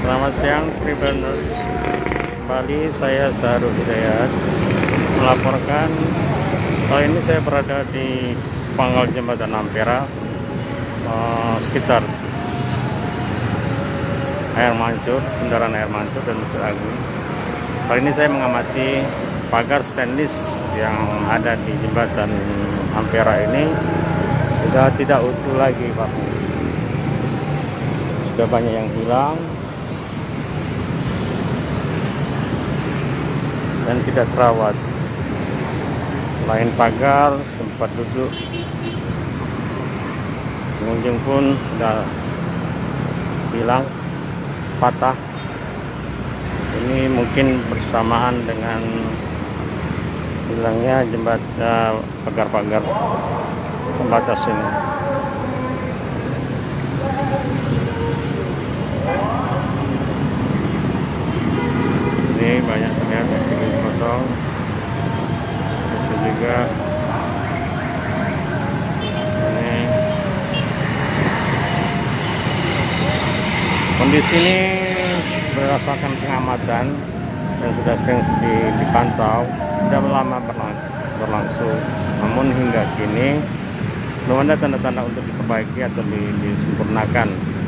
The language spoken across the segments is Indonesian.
Selamat siang Tribuners, kembali saya Sahrul Hidayat melaporkan. Kali ini saya berada di pangkal jembatan Ampera, sekitar air mancur, kendaraan air mancur dan Masjid Agung. Kali ini saya mengamati pagar stainless yang ada di jembatan Ampera ini sudah tidak utuh lagi, Pak. Sudah banyak yang hilang dan tidak terawat. Selain pagar, tempat duduk pengunjung pun sudah hilang, patah. Ini mungkin bersamaan dengan hilangnya jembatan, pagar-pagar pembatas ini. Ini banyak terlihat mesin kosong. Itu juga ini kondisi ini berdasarkan pengamatan dan sudah sering dipantau, sudah lama berlangsung. Namun hingga kini belum ada tanda-tanda untuk diperbaiki atau disempurnakan.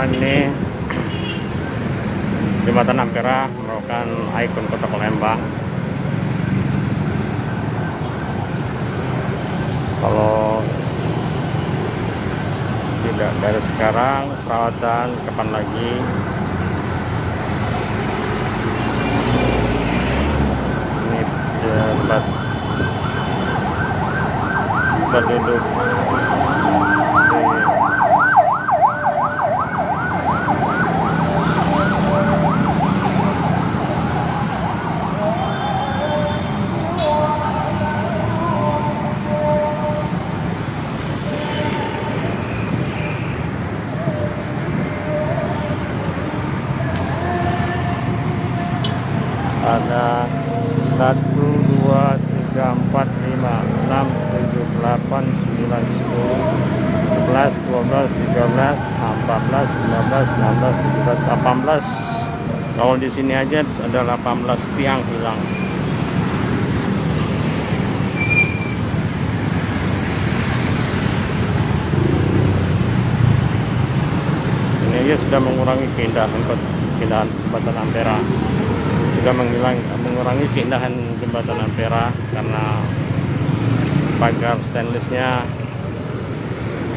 Ini jembatan Ampera merupakan ikon kota Palembang. Kalau tidak dari sekarang, perawatan kapan lagi? Ini tempat duduk ada 1, 2, 3, 4, 5, 6, 7, 8, 9, 10, 11, 12, 13, 14, 15, 16, 17, 18, 19, 20, 18. Kalau di sini aja ada 18 tiang hilang. Ini aja sudah mengurangi keindahan jembatan Ampera. Sudah mengurangi keindahan jembatan Ampera karena pagar stainlessnya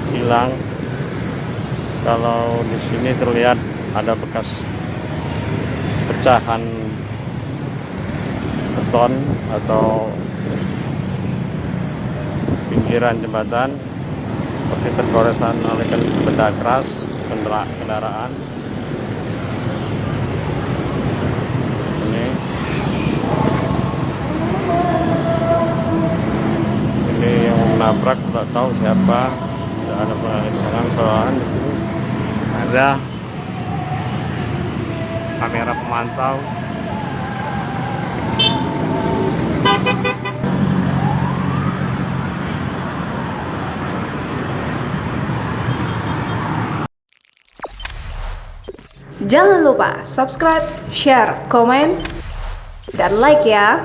hilang. Kalau di sini terlihat ada bekas pecahan beton atau pinggiran jembatan seperti tergoresan oleh benda keras kendaraan. Ini yang menabrak, tidak tahu siapa. Tidak ada pengawalan di sini. Ada kamera pemantau. Jangan lupa subscribe, share, komen, dan like ya.